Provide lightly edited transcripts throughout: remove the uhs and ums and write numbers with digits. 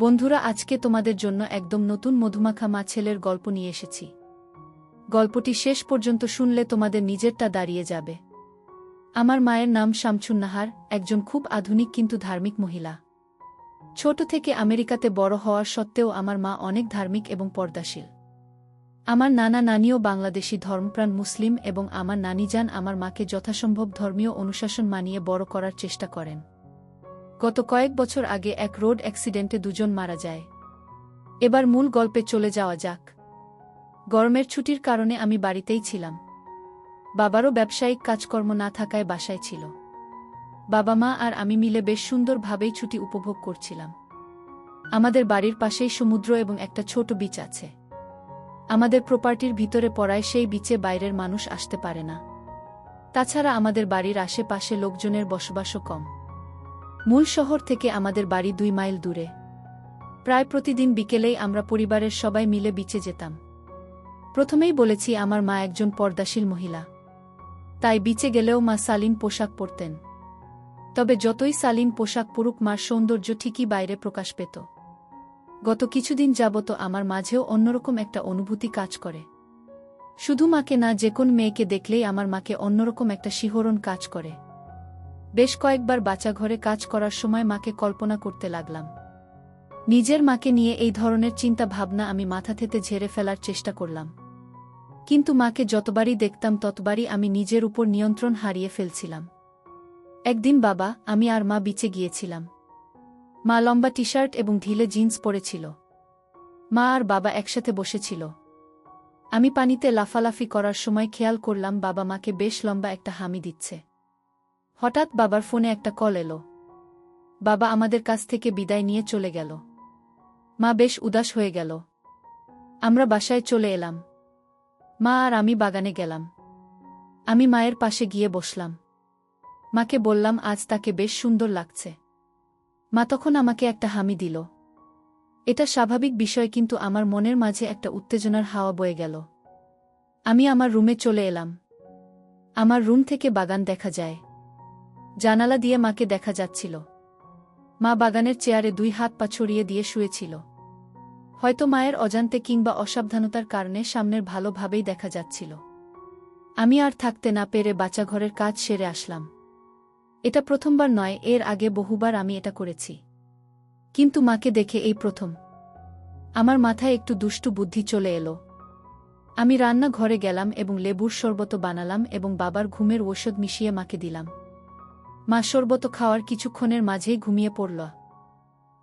বন্ধুরা, আজকে তোমাদের জন্য একদম নতুন মধুমাখা মা ছেলের গল্প নিয়ে এসেছি। গল্পটি শেষ পর্যন্ত শুনলে তোমাদের নিজেরটা দাঁড়িয়ে যাবে। আমার মায়ের নাম শামছুন্নাহার, একজন খুব আধুনিক কিন্তু ধার্মিক মহিলা। ছোট থেকে আমেরিকাতে বড় হওয়ার সত্ত্বেও আমার মা অনেক ধার্মিক এবং পর্দাশীল। আমার নানা নানিও বাংলাদেশি ধর্মপ্রাণ মুসলিম এবং আমার নানিজান আমার মাকে যথাসম্ভব ধর্মীয় অনুশাসন মানিয়ে বড় করার চেষ্টা করেন। গত কয়েক বছর আগে এক রোড অ্যাক্সিডেন্টে দুজন মারা যায়। এবার মূল গল্পে চলে যাওয়া যাক। গরমের ছুটির কারণে আমি বাড়িতেই ছিলাম। বাবারও ব্যবসায়িক কাজকর্ম না থাকায় বাসায় ছিল। বাবা মা আর আমি মিলে বেশ সুন্দরভাবেই ছুটি উপভোগ করছিলাম। আমাদের বাড়ির পাশেই সমুদ্র এবং একটা ছোট বিচ আছে। আমাদের প্রপার্টির ভিতরে পড়ায় সেই বিচে বাইরের মানুষ আসতে পারে না। তাছাড়া আমাদের বাড়ির আশেপাশে লোকজনের বসবাসও কম। মূল শহর থেকে আমাদের বাড়ি 2 মাইল দূরে। প্রায় প্রতিদিন বিকেলেই আমরা পরিবারের সবাই মিলে বিচে যেতাম। প্রথমেই বলেছি, আমার মা একজন পর্দাশীল মহিলা, তাই বিচে গেলেও মা শালীন পোশাক পরতেন। তবে যতই শালীন পোশাক পরুক, মার সৌন্দর্য ঠিকই বাইরে প্রকাশ পেত। গত কিছুদিন যাবত আমার মাঝেও অন্যরকম একটা অনুভূতি কাজ করে। শুধু মাকে না, যে কোন মেয়েকে দেখলেই আমার মাকে অন্যরকম একটা শিহরণ কাজ করে। বেশ কয়েকবার বাচ্চাঘরে কাজ করার সময় মাকে কল্পনা করতে লাগলাম। নিজের মাকে নিয়ে এই ধরনের চিন্তা ভাবনা আমি মাথা থেকে ঝেড়ে ফেলার চেষ্টা করলাম। কিন্তু মাকে যতবারই দেখতাম ততবারই আমি নিজের উপর নিয়ন্ত্রণ হারিয়ে ফেলছিলাম। একদিন বাবা, আমি আর মা বিচে গিয়েছিলাম। মা লম্বা টি-শার্ট এবং ঢিলে জিন্স পরেছিল। মা আর বাবা একসাথে বসেছিল। আমি পানিতে লাফালাফি করার সময় খেয়াল করলাম বাবা মাকে বেশ লম্বা একটা হামি দিচ্ছে। হঠাৎ বাবার ফোনে একটা কল এলো। বাবা আমাদের কাছ থেকে বিদায় নিয়ে চলে গেল। মা বেশ উদাস হয়ে গেল। আমরা বাসায় চলে এলাম। মা আর আমি বাগানে গেলাম। আমি মায়ের পাশে গিয়ে বসলাম। মাকে বললাম আজ তাকে বেশ সুন্দর লাগছে। মা তখন আমাকে একটা হামি দিল। এটা স্বাভাবিক বিষয়, কিন্তু আমার মনের মাঝে একটা উত্তেজনার হাওয়া বয়ে গেল। আমি আমার রুমে চলে এলাম। আমার রুম থেকে বাগান দেখা যায়। জানালা দিয়ে মাকে দেখা যাচ্ছিল। মা বাগানের চেয়ারে 2 হাত পা ছড়িয়ে দিয়ে শুয়েছিল। হয়তো মায়ের অজান্তে কিংবা অসাবধানতার কারণে সামনের ভালোভাবেই দেখা যাচ্ছিল। আমি আর থাকতে না পেরে বাচ্চাঘরের কাজ সেরে আসলাম। এটা প্রথমবার নয়, এর আগে বহুবার আমি এটা করেছি। কিন্তু মাকে দেখে এই প্রথম। আমার মাথায় একটু দুষ্টু বুদ্ধি চলে এলো। আমি রান্নাঘরে গেলাম এবং লেবুর শরবত বানালাম এবং বাবার ঘুমের ঔষধ মিশিয়ে মাকে দিলাম। মা শরবত খাওয়ার কিছুক্ষণের মাঝেই ঘুমিয়ে পড়ল।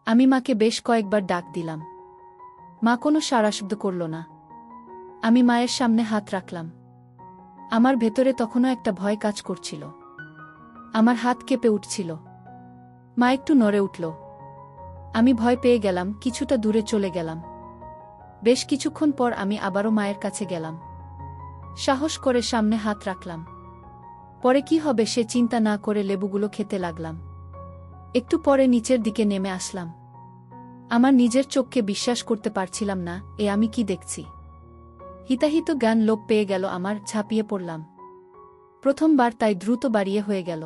আমি মাকে বেশ কয়েকবার ডাক দিলাম। মা কোনো সাড়াশব্দ করল না। আমি মায়ের সামনে হাত রাখলাম। আমার ভেতরে তখনও একটা ভয় কাজ করছিল। আমার হাত কেঁপে উঠছিল। মা একটু নড়ে উঠল। আমি ভয় পেয়ে গেলাম, কিছুটা দূরে চলে গেলাম। বেশ কিছুক্ষণ পর আমি আবারও মায়ের কাছে গেলাম। সাহস করে সামনে হাত রাখলাম। পরে কি হবে সে চিন্তা না করে লেবুগুলো খেতে লাগলাম। একটু পরে নিচের দিকে নেমে আসলাম। আমার নিজের চোখকে বিশ্বাস করতে পারছিলাম না, এ আমি কি দেখছি। হিতাহিত জ্ঞান লোপ পেয়ে গেল আমার, ঝাঁপিয়ে পড়লাম। প্রথমবার, তাই দ্রুত বাড়িয়ে হয়ে গেল।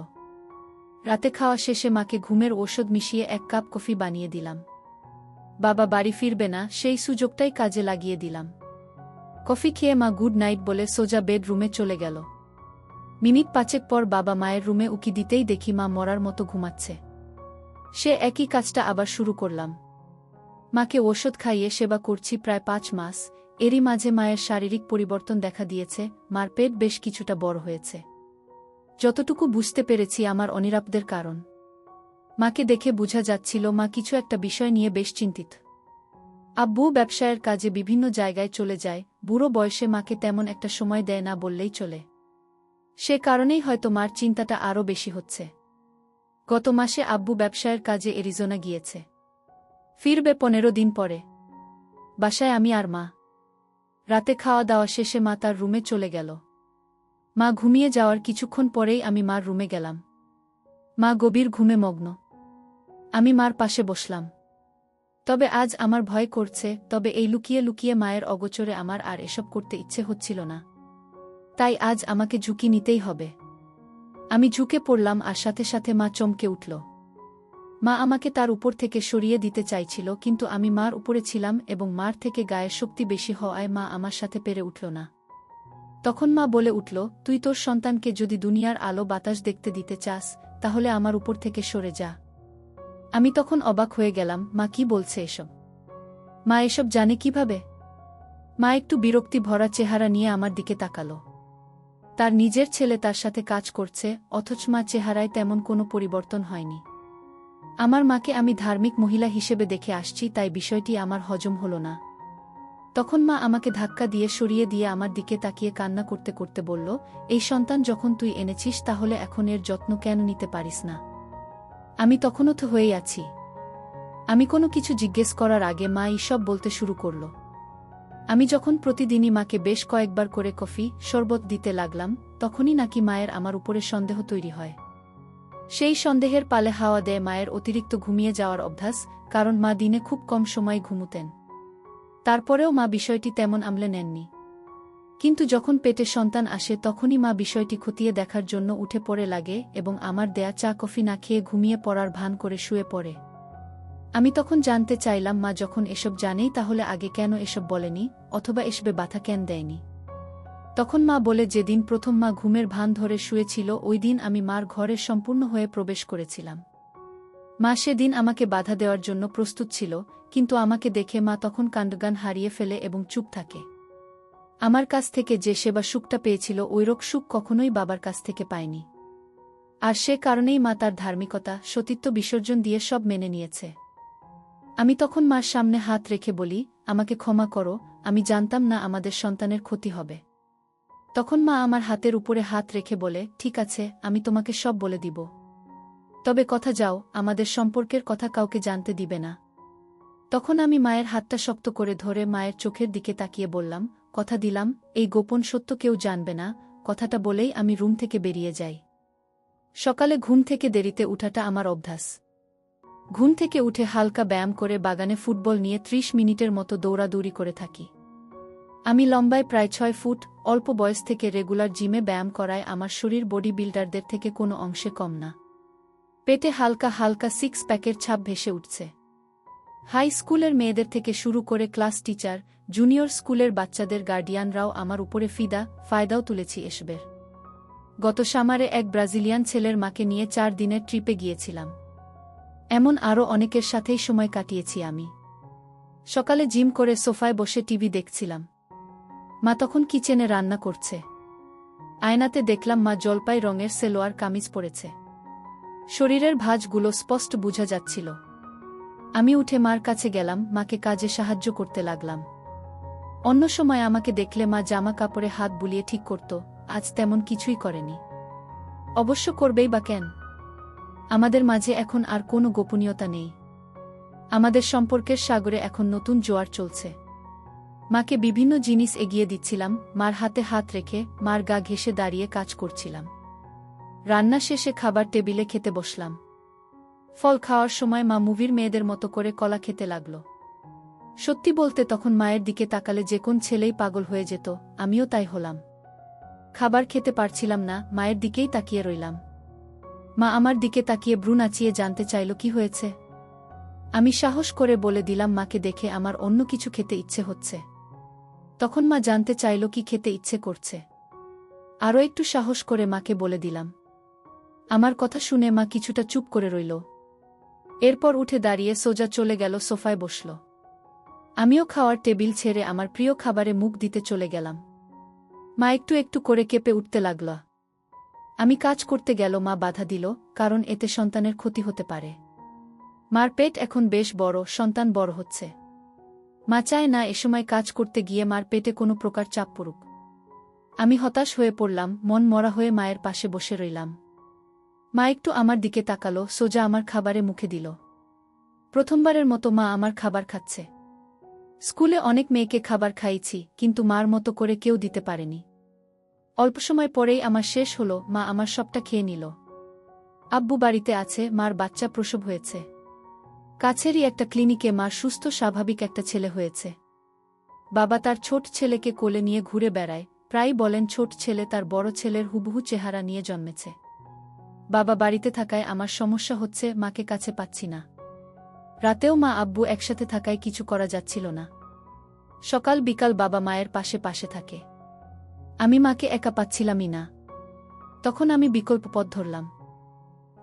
রাতে খাওয়া শেষে মাকে ঘুমের ঔষধ মিশিয়ে 1 কাপ কফি বানিয়ে দিলাম। বাবা বাড়ি ফিরবে না, সেই সুযোগটাই কাজে লাগিয়ে দিলাম। কফি খেয়ে মা গুড নাইট বলে সোজা বেডরুমে চলে গেল। মিনিট 5 পর বাবা মায়ের রুমে উকি দিতেই দেখি মা মরার মতো ঘুমাচ্ছে। সে একই কাজটা আবার শুরু করলাম। মাকে ওষুধ খাইয়ে সেবা করছি প্রায় 5 মাস। এরই মাঝে মায়ের শারীরিক পরিবর্তন দেখা দিয়েছে। মার পেট বেশ কিছুটা বড় হয়েছে। যতটুকু বুঝতে পেরেছি আমার অনিরাপদের কারণ। মাকে দেখে বোঝা যাচ্ছিল মা কিছু একটা বিষয় নিয়ে বেশ চিন্তিত। আব্বু ব্যবসায়ের কাজে বিভিন্ন জায়গায় চলে যায়। বুড়ো বয়সে মাকে তেমন একটা সময় দেয় না বললেই চলে। সে কারণেই হয়তো মার চিন্তাটা আরও বেশি হচ্ছে। গত মাসে আব্বু ব্যবসায়ের কাজে অ্যারিজোনা গিয়েছে। ফিরবে 15 দিন পরে। বাসায় আমি আর মা। রাতে খাওয়া দাওয়া শেষে মা তার রুমে চলে গেল। মা ঘুমিয়ে যাওয়ার কিছুক্ষণ পরেই আমি মার রুমে গেলাম। মা গভীর ঘুমে মগ্ন। আমি মার পাশে বসলাম। তবে আজ আমার ভয় করছে। তবে এই লুকিয়ে লুকিয়ে মায়ের অগোচরে আমার আর এসব করতে ইচ্ছে হচ্ছিল না। তাই আজ আমাকে ঝুঁকি নিতেই হবে। আমি ঝুঁকে পড়লাম আর সাথে সাথে মা চমকে উঠল। মা আমাকে তার উপর থেকে সরিয়ে দিতে চাইছিল, কিন্তু আমি মার উপরে ছিলাম এবং মার থেকে গায়ের শক্তি বেশি হওয়ায় মা আমার সাথে পেরে উঠল না। তখন মা বলে উঠল, তুই তোর সন্তানকে যদি দুনিয়ার আলো বাতাস দেখতে দিতে চাস, তাহলে আমার উপর থেকে সরে যা। আমি তখন অবাক হয়ে গেলাম, মা কি বলছে এসব? মা এসব জানে কিভাবে? মা একটু বিরক্তি ভরা চেহারা নিয়ে আমার দিকে তাকালো। তার নিজের ছেলে তার সাথে কাজ করছে, অথচ মা চেহারায় তেমন কোনো পরিবর্তন হয়নি। আমার মাকে আমি ধার্মিক মহিলা হিসেবে দেখে আসছি, তাই বিষয়টি আমার হজম হল না। তখন মা আমাকে ধাক্কা দিয়ে সরিয়ে দিয়ে আমার দিকে তাকিয়ে কান্না করতে করতে বলল, এই সন্তান যখন তুই এনেছিস, তাহলে এখন এর যত্ন কেন নিতে পারিস না? আমি তখনও তো হয়েই আছি। আমি কোনো কিছু জিজ্ঞেস করার আগে মা এইসব বলতে শুরু করল। আমি যখন প্রতিদিনই মাকে বেশ কয়েকবার করে কফি, শরবত দিতে লাগলাম, তখনই নাকি মায়ের আমার উপরে সন্দেহ তৈরি হয়। সেই সন্দেহের পালে হাওয়া দেয় মায়ের অতিরিক্ত ঘুমিয়ে যাওয়ার অভ্যাস, কারণ মা দিনে খুব কম সময় ঘুমুতেন। তারপরেও মা বিষয়টি তেমন আমলে নেননি। কিন্তু যখন পেটে সন্তান আসে, তখনই মা বিষয়টি খতিয়ে দেখার জন্য উঠে পড়ে লাগে এবং আমার দেয়া চা কফি না খেয়ে ঘুমিয়ে পড়ার ভান করে শুয়ে পড়ে। আমি তখন জানতে চাইলাম, মা যখন এসব জানেই, তাহলে আগে কেন এসব বলেনি, অথবা এসবে বাধা কেন দেয়নি? তখন মা বলে, যেদিন প্রথম মা ঘুমের ভান ধরে শুয়েছিল, ওই দিন আমি মার ঘরে সম্পূর্ণ হয়ে প্রবেশ করেছিলাম। মা সেদিন আমাকে বাধা দেওয়ার জন্য প্রস্তুত ছিল, কিন্তু আমাকে দেখে মা তখন কাণ্ডজ্ঞান হারিয়ে ফেলে এবং চুপ থাকে। আমার কাছ থেকে যে সেবা সুখটা পেয়েছিল, ওইরক সুখ কখনোই বাবার কাছ থেকে পায়নি। আর সে কারণেই মা তার ধার্মিকতা, সতীত্ব বিসর্জন দিয়ে সব মেনে নিয়েছে। আমি তখন মার সামনে হাত রেখে বলি, আমাকে ক্ষমা করো, আমি জানতাম না আমাদের সন্তানের ক্ষতি হবে। তখন মা আমার হাতের উপরে হাত রেখে বলে, ঠিক আছে, আমি তোমাকে সব বলে দিব। তবে কথা যাও, আমাদের সম্পর্কের কথা কাউকে জানতে দিবে না। তখন আমি মায়ের হাতটা শক্ত করে ধরে মায়ের চোখের দিকে তাকিয়ে বললাম, কথা দিলাম, এই গোপন সত্য কেউ জানবে না। কথাটা বলেই আমি রুম থেকে বেরিয়ে যাই। সকালে ঘুম থেকে দেরিতে উঠাটা আমার অভ্যাস। ঘুম থেকে উঠে হালকা ব্যায়াম করে বাগানে ফুটবল নিয়ে ৩০ মিনিটের মতো দৌড়াদৌড়ি করে থাকি। আমি লম্বায় প্রায় ৬ ফুট, অল্প বয়স থেকে রেগুলার জিমে ব্যায়াম করায় আমার শরীর বডি বিল্ডারদের থেকে কোনো অংশে কম না। পেটে হালকা হালকা 6 প্যাকের ছাপ ভেসে উঠছে। হাই স্কুলের মেয়েদের থেকে শুরু করে ক্লাস টিচার, জুনিয়র স্কুলের বাচ্চাদের গার্ডিয়ানরাও আমার উপরে ফায়দাও তুলেছি এসবের। গত সামারে এক ব্রাজিলিয়ান ছেলের মাকে নিয়ে ৪ দিনের ট্রিপে গিয়েছিলাম। এমন আরও অনেকের সাথেই সময় কাটিয়েছি আমি। সকালে জিম করে সোফায় বসে টিভি দেখছিলাম। মা তখন কিচেনে রান্না করছে। আয়নাতে দেখলাম মা জলপাই রঙের সেলোয়ার কামিজ পরেছে। শরীরের ভাঁজগুলো স্পষ্ট বোঝা যাচ্ছিল। আমি উঠে মার কাছে গেলাম, মাকে কাজে সাহায্য করতে লাগলাম। অন্য সময় আমাকে দেখলে মা জামা কাপড়ে হাত বুলিয়ে ঠিক করত, আজ তেমন কিছুই করেনি। অবশ্য করবেই বা কেন? আমাদের মাঝে এখন আর কোনো গোপনীয়তা নেই। আমাদের সম্পর্কের সাগরে এখন নতুন জোয়ার চলছে। মাকে বিভিন্ন জিনিস এগিয়ে দিচ্ছিলাম, মার হাতে হাত রেখে মার গা ঘেঁষে দাঁড়িয়ে কাজ করছিলাম। রান্না শেষে খাবার টেবিলে খেতে বসলাম। ফল খাওয়ার সময় মা মুভির মেয়েদের মতো করে কলা খেতে লাগল। সত্যি বলতে তখন মায়ের দিকে তাকালে যে কোন ছেলেই পাগল হয়ে যেত, আমিও তাই হলাম। খাবার খেতে পারছিলাম না, মায়ের দিকেই তাকিয়ে রইলাম। মা আমার দিকে তাকিয়ে ভ্রু নাচিয়ে জানতে চাইল কি হয়েছে। আমি সাহস করে বলে দিলাম, মাকে দেখে আমার অন্য কিছু খেতে ইচ্ছে হচ্ছে। তখন মা জানতে চাইল কি খেতে ইচ্ছে করছে। আরও একটু সাহস করে মাকে বলে দিলাম। আমার কথা শুনে মা কিছুটা চুপ করে রইল। এরপর উঠে দাঁড়িয়ে সোজা চলে গেল সোফায় বসল। আমিও খাওয়ার টেবিল ছেড়ে আমার প্রিয় খাবারে মুখ দিতে চলে গেলাম। মা একটু একটু করে কেঁপে উঠতে লাগল। আমি কাজ করতে গেল মা বাধা দিল, কারণ এতে সন্তানের ক্ষতি হতে পারে। মার পেট এখন বেশ বড়, সন্তান বড় হচ্ছে। মা চায় না এসময় কাজ করতে গিয়ে মার পেটে কোনো প্রকার চাপ পড়ুক। আমি হতাশ হয়ে পড়লাম, মন মরা হয়ে মায়ের পাশে বসে রইলাম। মা একটু আমার দিকে তাকালো, সোজা আমার খাবারে মুখে দিল। প্রথমবারের মতো মা আমার খাবার খাচ্ছে। স্কুলে অনেক মেয়েকে খাবার খাইয়েছি, কিন্তু মার মতো করে কেউ দিতে পারেনি। অল্প সময় পরেই আমার শেষ হলো, মা আমার সবটা খেয়ে নিল। আব্বু বাড়িতে আছে, মার বাচ্চা প্রসব হয়েছে। কাছেরই একটা ক্লিনিকে মার সুস্থ স্বাভাবিক একটা ছেলে হয়েছে। বাবা তার ছোট ছেলেকে কোলে নিয়ে ঘুরে বেড়ায়, প্রায় বলেন ছোট ছেলে তার বড় ছেলের হুবহু চেহারা নিয়ে জন্মেছে। বাবা বাড়িতে থাকায় আমার সমস্যা হচ্ছে, মাকে কাছে পাচ্ছি না। রাতেও মা আব্বু একসাথে থাকায় কিছু করা যাচ্ছিল না। সকাল বিকাল বাবা মায়ের পাশে পাশে থাকে, আমি মাকে একা পাচ্ছিলামই না। তখন আমি বিকল্প পথ ধরলাম।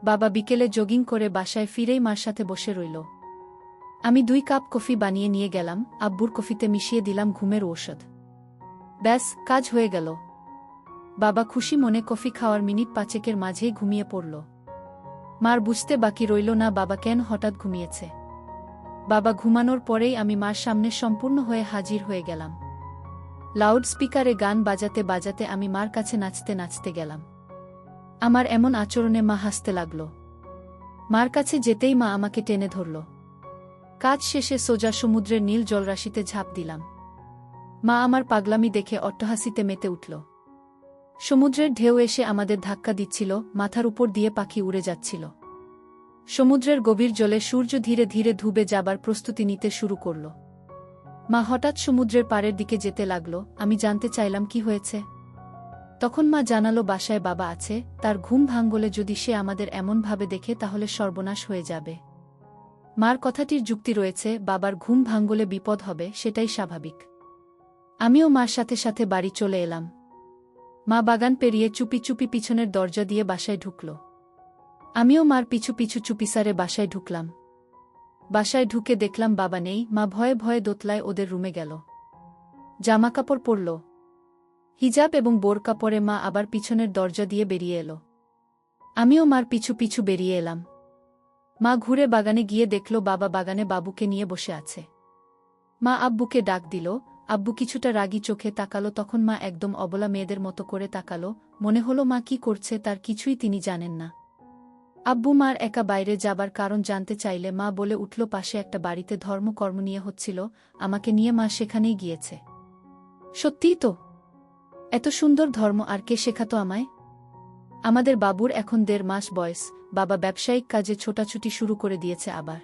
বাবা বিকেলে জগিং করে বাসায় ফিরেই মার সাথে বসে রইল। আমি 2 কাপ কফি বানিয়ে নিয়ে গেলাম, আব্বুর কফিতে মিশিয়ে দিলাম ঘুমের ঔষধ। ব্যাস, কাজ হয়ে গেল। বাবা খুশি মনে কফি খাওয়ার মিনিট 5 মাঝেই ঘুমিয়ে পড়ল। মার বুঝতে বাকি রইল না বাবা কেন হঠাৎ ঘুমিয়েছে। বাবা ঘুমানোর পরেই আমি মার সামনে সম্পূর্ণ হয়ে হাজির হয়ে গেলাম। লাউড স্পিকারে গান বাজাতে বাজাতে আমি মার কাছে নাচতে নাচতে গেলাম। আমার এমন আচরণে মা হাসতে লাগল। মার কাছে যেতেই মা আমাকে টেনে ধরল। কাজ শেষে সোজা সমুদ্রের নীল জলরাশিতে ঝাঁপ দিলাম। মা আমার পাগলামি দেখে অট্টহাসিতে মেতে উঠল। সমুদ্রের ঢেউ এসে আমাদের ধাক্কা দিচ্ছিল, মাথার উপর দিয়ে পাখি উড়ে যাচ্ছিল। সমুদ্রের গভীর জলে সূর্য ধীরে ধীরে ডুবে যাবার প্রস্তুতি নিতে শুরু করল। মা হঠাৎ সমুদ্রের পাড়ের দিকে যেতে লাগল। আমি জানতে চাইলাম কি হয়েছে। তখন মা জানালো বাসায় বাবা আছে, তার ঘুম ভাঙলে যদি সে আমাদের এমনভাবে দেখে তাহলে সর্বনাশ হয়ে যাবে। মার কথাটির যুক্তি রয়েছে, বাবার ঘুম ভাঙলে বিপদ হবে, সেটাই স্বাভাবিক। আমিও মার সাথে সাথে বাড়ি চলে এলাম। মা বাগান পেরিয়ে চুপি চুপি পিছনের দরজা দিয়ে বাসায় ঢুকল। আমিও মার পিছু পিছু চুপিসারে বাসায় ঢুকলাম। বাসায় ঢুকে দেখলাম বাবা নেই। মা ভয়ে ভয়ে দোতলায় ওদের রুমে গেল। জামাকাপড় পরল, হিজাব এবং বোরকা পরে মা আবার পিছনের দরজা দিয়ে বেরিয়ে এলো। আমিও মার পিছু পিছু বেরিয়ে এলাম। মা ঘুরে বাগানে গিয়ে দেখল বাবা বাগানে বাবুকে নিয়ে বসে আছে। মা আব্বুকে ডাক দিল। আব্বু কিছুটা রাগী চোখে তাকালো। তখন মা একদম অবলা মেয়েদের মতো করে তাকালো। মনে হলো মা কি করছে তার কিছুই তিনি জানেন না। আব্বু মার একা বাইরে যাবার কারণ জানতে চাইলে মা বলে উঠল পাশে একটা বাড়িতে ধর্মকর্ম নিয়ে হচ্ছিল, আমাকে নিয়ে মা সেখানেই গিয়েছে। সত্যিই তো, এত সুন্দর ধর্ম আর কে শেখাতো আমায়? আমাদের বাবুর এখন 1.5 মাস বয়স। বাবা ব্যবসায়িক কাজে ছোটাছুটি শুরু করে দিয়েছে আবার।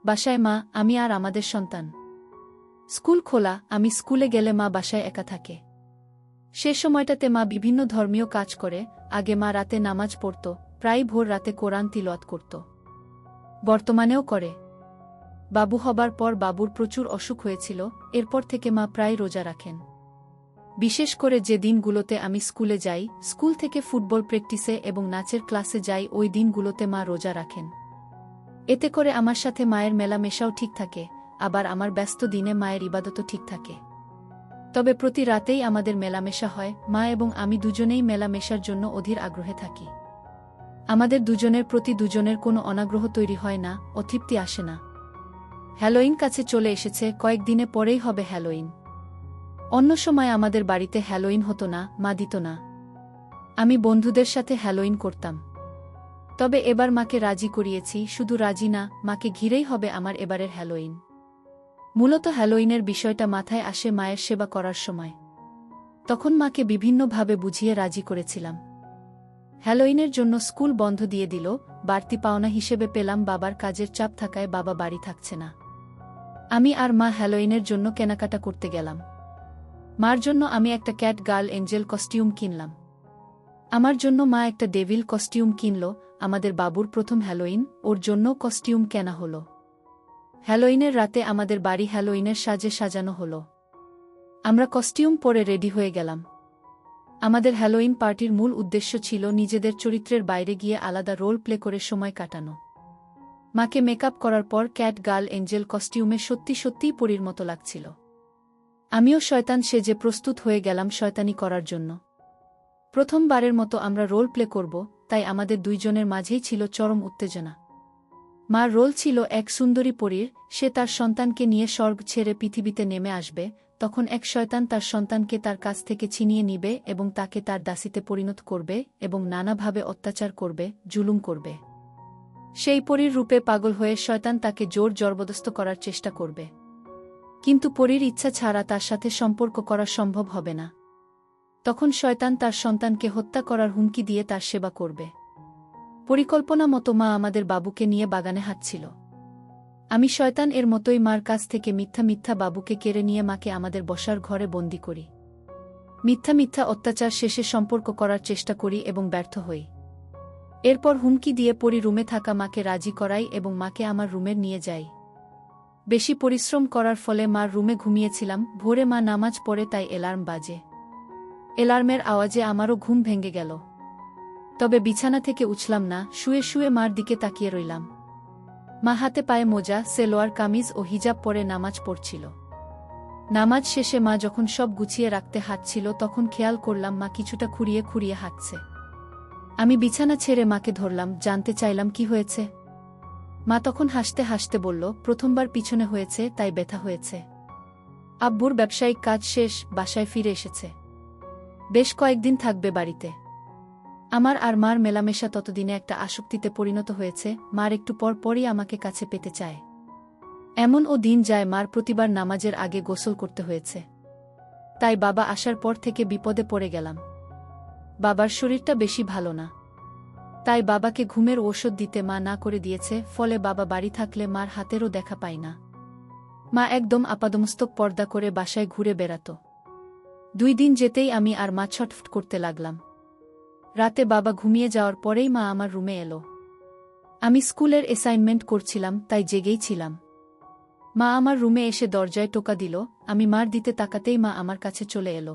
বাসায় মা, আমি আর আমাদের সন্তান। স্কুল খোলা, আমি স্কুলে গেলে মা বাসায় একা থাকে। সে সময়টাতে মা বিভিন্ন ধর্মীয় কাজ করে। আগে মা রাতে নামাজ পড়ত, প্রায় ভোর রাতে কোরআন তিলাওয়াত করত। বর্তমানেও করে। বাবু হবার পর বাবুর প্রচুর অসুখ হয়েছিল, এরপর থেকে মা প্রায় রোজা রাখেন। বিশেষ করে যে দিনগুলোতে আমি স্কুলে যাই, স্কুল থেকে ফুটবল প্র্যাকটিসে এবং নাচের ক্লাসে যাই, ওই দিনগুলোতে মা রোজা রাখেন। এতে করে আমার সাথে মায়ের মেলামেশাও ঠিক থাকে, আবার আমার ব্যস্ত দিনে মায়ের ইবাদতও ঠিক থাকে। তবে প্রতি রাতেই আমাদের মেলামেশা হয়। মা এবং আমি দুজনেই মেলামেশার জন্য অধীর আগ্রহে থাকি। আমাদের দুজনের প্রতি দুজনের কোনো অনাগ্রহ তৈরি হয় না, অতৃপ্তি আসে না। হ্যালোইন কাছে চলে এসেছে, কয়েকদিনে পরেই হবে হ্যালোইন। অন্য সময় আমাদের বাড়িতে হ্যালোইন হতো না, মা দিত না। আমি বন্ধুদের সাথে হ্যালোইন করতাম। তবে এবার মাকে রাজি করিয়েছি। শুধু রাজি না, মাকে ঘিরেই হবে আমার এবারের হ্যালোইন। মূলত হ্যালোইনের বিষয়টা মাথায় আসে মায়ের সেবা করার সময়। তখন মাকে বিভিন্নভাবে বুঝিয়ে রাজি করেছিলাম। হ্যালোইনের জন্য স্কুল বন্ধ দিয়ে দিল। বাড়তি পাওনা হিসেবে পেলাম বাবার কাজের চাপ থাকায় বাবা বাড়ি থাকছে না। আমি আর মা হ্যালোইনের জন্য কেনাকাটা করতে গেলাম। মার জন্য আমি একটা ক্যাট গার্ল এঞ্জেল কস্টিউম কিনলাম। আমার জন্য মা একটা ডেভিল কস্টিউম কিনল। আমাদের বাবুর প্রথম হ্যালোইন, ওর জন্যও কস্টিউম কেনা হলো। হ্যালোইনের রাতে আমাদের বাড়ি হ্যালোইনের সাজে সাজানো হলো। আমরা কস্টিউম পরে রেডি হয়ে গেলাম। আমাদের হ্যালোইন পার্টির মূল উদ্দেশ্য ছিল নিজেদের চরিত্রের বাইরে গিয়ে আলাদা রোল প্লে করে সময় কাটানো। মাকে মেকআপ করার পর ক্যাট গার্ল এঞ্জেল কস্টিউমে সত্যি সত্যিই পরীর মতো লাগছিল। আমিও শয়তান সেজে প্রস্তুত হয়ে গেলাম শয়তানি করার জন্য। প্রথমবারের মতো আমরা রোল প্লে করব, তাই আমাদের দুইজনের মাঝেই ছিল চরম উত্তেজনা। মার রোল ছিল এক সুন্দরী পরীর। সে তার সন্তানকে নিয়ে স্বর্গ ছেড়ে পৃথিবীতে নেমে আসবে। তখন এক শয়তান তার সন্তানকে তার কাছ থেকে ছিনিয়ে নিবে এবং তাকে তার দাসীতে পরিণত করবে এবং নানাভাবে অত্যাচার করবে, জুলুম করবে। সেই পরীর রূপে পাগল হয়ে শয়তান তাকে জোর জবরদস্ত করার চেষ্টা করবে। কিন্তু পরীর ইচ্ছা ছাড়া তার সাথে সম্পর্ক করা সম্ভব হবে না। তখন শয়তান তার সন্তানকে হত্যা করার হুমকি দিয়ে তার সেবা করবে। পরিকল্পনা মতো মা আমাদের বাবুকে নিয়ে বাগানে হাঁটছিল। আমি শয়তান এর মতোই মার কাছ থেকে মিথ্যা মিথ্যা বাবুকে কেড়ে নিয়ে মাকে আমাদের বসার ঘরে বন্দী করি। মিথ্যা মিথ্যা অত্যাচার শেষে সম্পর্ক করার চেষ্টা করি এবং ব্যর্থ হই। এরপর হুমকি দিয়ে পরি রুমে থাকা মাকে রাজি করাই এবং মাকে আমার রুমে নিয়ে যাই। বেশি পরিশ্রম করার ফলে মার রুমে ঘুমিয়েছিলাম। ভোরে মা নামাজ পড়ে তাই অ্যালার্ম বাজে। অ্যালার্মের আওয়াজে আমারও ঘুম ভেঙে গেল। তবে বিছানা থেকে উঠলাম না, শুয়ে শুয়ে মার দিকে তাকিয়ে রইলাম। মা হাতে পায়ে মোজা, সেলোয়ার কামিজ ও হিজাব পরে নামাজ পড়ছিল। নামাজ শেষে মা যখন সব গুছিয়ে রাখতে হাঁটছিল তখন খেয়াল করলাম মা কিছুটা খুঁড়িয়ে খুঁড়িয়ে হাঁটছে। আমি বিছানা ছেড়ে মাকে ধরলাম, জানতে চাইলাম কি হয়েছে। মা তখন হাসতে হাসতে বলল, প্রথমবার পিছনে হয়েছে তাই ব্যথা হয়েছে। আব্বুর ব্যবসায়িক কাজ শেষ, বাসায় ফিরে এসেছে। বেশ কয়েকদিন থাকবে বাড়িতে। আমার আর মার মেলামেশা ততদিনে একটা আসক্তিতে পরিণত হয়েছে। মার একটু পর পরই আমাকে কাছে পেতে চায়। এমন ও দিন যায় মার প্রতিবার নামাজের আগে গোসল করতে হয়েছে। তাই বাবা আসার পর থেকে বিপদে পড়ে গেলাম। বাবার শরীরটা বেশি ভালো না, তাই বাবাকে ঘুমের ঔষধ দিতে মা না করে দিয়েছে। ফলে বাবা বাড়ি থাকলে মার হাতেরও দেখা পাই না। মা একদম আপাদমস্তক পর্দা করে বাসায় ঘুরে বেড়াত। 2 দিন যেতেই আমি আর মা ছটফট করতে লাগলাম। রাতে বাবা ঘুমিয়ে যাওয়ার পরেই মা আমার রুমে এলো। আমি স্কুলের অ্যাসাইনমেন্ট করছিলাম তাই জেগেই ছিলাম। মা আমার রুমে এসে দরজায় টোকা দিল। আমি মার দিতে তাকাতেই মা আমার কাছে চলে এলো।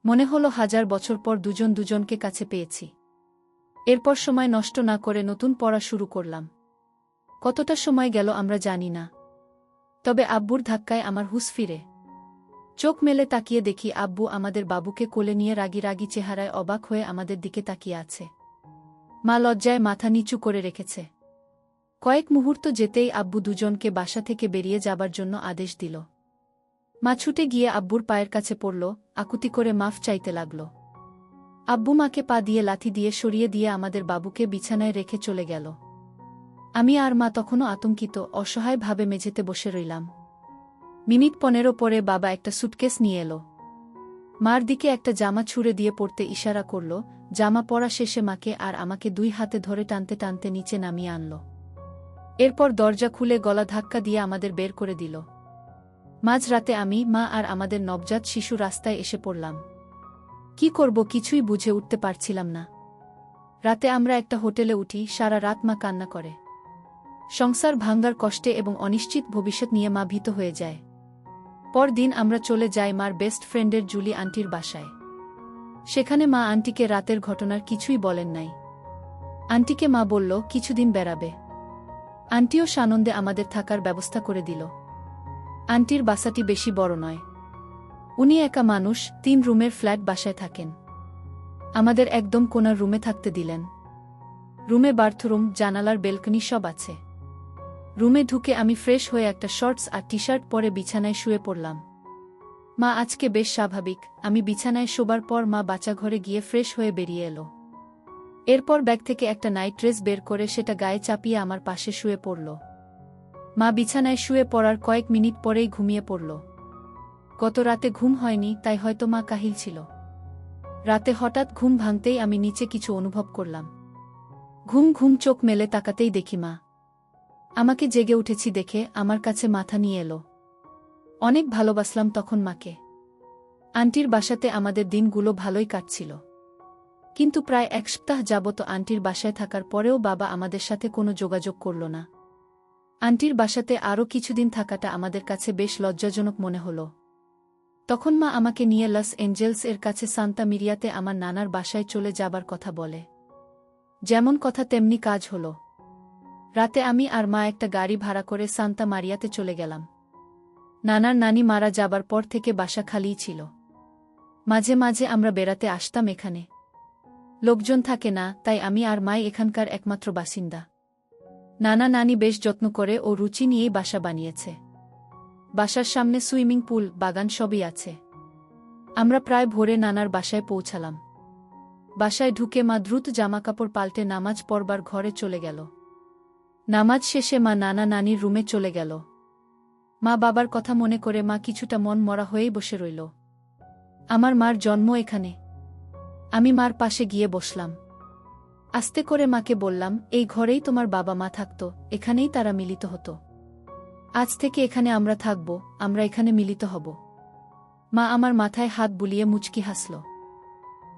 মনে হলো 1000 বছর পর দুজন দুজনকে কাছে পেয়েছি। এরপর সময় নষ্ট না করে নতুন পড়া শুরু করলাম। কতটা সময় গেল আমরা জানি না। তবে আব্বুর ধাক্কায় আমার হুঁশ ফিরে। চোখ মেলে তাকিয়ে দেখি আব্বু আমাদের বাবুকে কোলে নিয়ে রাগী রাগী চেহারায় অবাক হয়ে আমাদের দিকে তাকিয়ে আছে। মা লজ্জায় মাথা নিচু করে রেখেছে। কয়েক মুহূর্ত যেতেই আব্বু দুজনকে বাসা থেকে বেরিয়ে যাবার জন্য আদেশ দিল। মা ছুটে গিয়ে আব্বুর পায়ের কাছে পড়ল, আকুতি করে মাফ চাইতে লাগল। আব্বু মাকে পা দিয়ে লাথি দিয়ে সরিয়ে দিয়ে আমাদের বাবুকে বিছানায় রেখে চলে গেল। আমি আর মা তখনও আতঙ্কিত, অসহায়ভাবে মেঝেতে বসে রইলাম। মিনিট 15 পরে বাবা একটা সুটকেস নিয়ে এলো। মার দিকে একটা জামা ছুঁড়ে দিয়ে পড়তে ইশারা করল। জামা পরা শেষে মাকে আর আমাকে 2 হাতে ধরে টানতে টানতে নিচে নামিয়ে আনল। এরপর দরজা খুলে গলা ধাক্কা দিয়ে আমাদের বের করে দিল। মাঝরাতে আমি, মা আর আমাদের নবজাত শিশু রাস্তায় এসে পড়লাম। কি করব কিছুই বুঝে উঠতে পারছিলাম না। রাতে আমরা একটা হোটেলে উঠি। সারা রাত মা কান্না করে। সংসার ভাঙ্গার কষ্টে এবং অনিশ্চিত ভবিষ্যৎ নিয়ে মা ভীত হয়ে যায়। পরদিন আমরা চলে যাই মার বেস্ট ফ্রেন্ডের জুলি আন্টির বাসায়। সেখানে মা আন্টিকে রাতের ঘটনার কিছুই বলেন নাই। আন্টিকে মা বলল কিছুদিন বেড়াবে। আন্টিও সানন্দে আমাদের থাকার ব্যবস্থা করে দিল। আন্টির বাসাটি বেশি বড় নয়। উনি একা মানুষ, 3 রুমের ফ্ল্যাট বাসায় থাকেন। আমাদের একদম কোণার রুমে থাকতে দিলেন। রুমে বাথরুম, জানালার বেলকনি সব আছে। রুমে ঢুকে আমি ফ্রেশ হয়ে একটা শর্টস আর টি-শার্ট পরে বিছানায় শুয়ে পড়লাম। মা আজকে বেশ স্বাভাবিক। আমি বিছানায় শোবার পর মা বাচ্চাঘরে গিয়ে ফ্রেশ হয়ে বেরিয়ে এলো। এরপর ব্যাগ থেকে একটা নাইট ড্রেস বের করে সেটা গায়ে চাপিয়ে আমার পাশে শুয়ে পড়ল। মা বিছানায় শুয়ে পড়ার কয়েক মিনিট পরেই ঘুমিয়ে পড়ল। গত রাতে ঘুম হয়নি, তাই হয়তো মা কাহিল ছিল। রাতে হঠাৎ ঘুম ভাঙতেই আমি নিচে কিছু অনুভব করলাম। ঘুম ঘুম চোখ মেলে তাকাতেই দেখি মা। আমাকে জেগে উঠেছি দেখে আমার কাছে মাথা নিয়ে এলো। অনেক ভালোবাসলাম তখন মাকে। আন্টির বাসাতে আমাদের দিনগুলো ভালোই কাটছিল। কিন্তু প্রায় 1 সপ্তাহ যাবত আন্টির বাসায় থাকার পরেও বাবা আমাদের সাথে কোনো যোগাযোগ করল না। আন্টির বাসাতে আরও কিছুদিন থাকাটা আমাদের কাছে বেশ লজ্জাজনক মনে হলো। তখন মা আমাকে নিয়ে লস এঞ্জেলস এর কাছে সান্তা মিরিয়াতে আমার নানার বাসায় চলে যাবার কথা বলে। যেমন কথা তেমনি কাজ হলো। রাতে আমি আর মা একটা গাড়ি ভাড়া করে সান্তা মারিয়াতে চলে গেলাম। নানার নানি মারা যাবার পর থেকে বাসা খালিই ছিল। মাঝে মাঝে আমরা বেড়াতে আসতাম এখানে। লোকজন থাকে না, তাই আমি আর মাই এখানকার একমাত্র বাসিন্দা। নানা নানি বেশ যত্ন করে ও রুচি নিয়েই বাসা বানিয়েছে। বাসার সামনে সুইমিং পুল, বাগান সবই আছে। আমরা প্রায় ভোরে নানার বাসায় পৌঁছালাম। বাসায় ঢুকে মা দ্রুত জামাকাপড় পাল্টে নামাজ পড়বার ঘরে চলে গেল। নামাজ শেষে মা নানা নানির রুমে চলে গেল। মা বাবার কথা মনে করে মা কিছুটা মন মরা হয়েই বসে রইল। আমার মার জন্ম এখানে। আমি মার পাশে গিয়ে বসলাম। আস্তে করে মাকে বললাম, এই ঘরেই তোমার বাবা মা থাকত, এখানেই তারা মিলিত হতো। আজ থেকে এখানে আমরা থাকব, আমরা এখানে মিলিত হব। মা আমার মাথায় হাত বুলিয়ে মুচকি হাসল।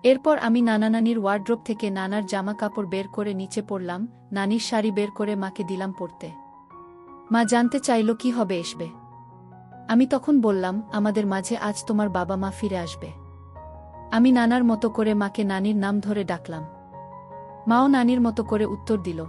এরপর আমি নানা নানির ওয়ার্ড্রোব থেকে নানার জামা কাপড় বের করে নিচে পড়লাম, নানির শাড়ি বের করে মাকে দিলাম পরতে। মা জানতে চাইল কি হবে এসবে। আমি তখন বললাম, আমাদের মাঝে আজ তোমার বাবা মা ফিরে আসবে। আমি নানার মতো করে মাকে নানির নাম ধরে ডাকলাম। মাও নানির মতো করে উত্তর দিল।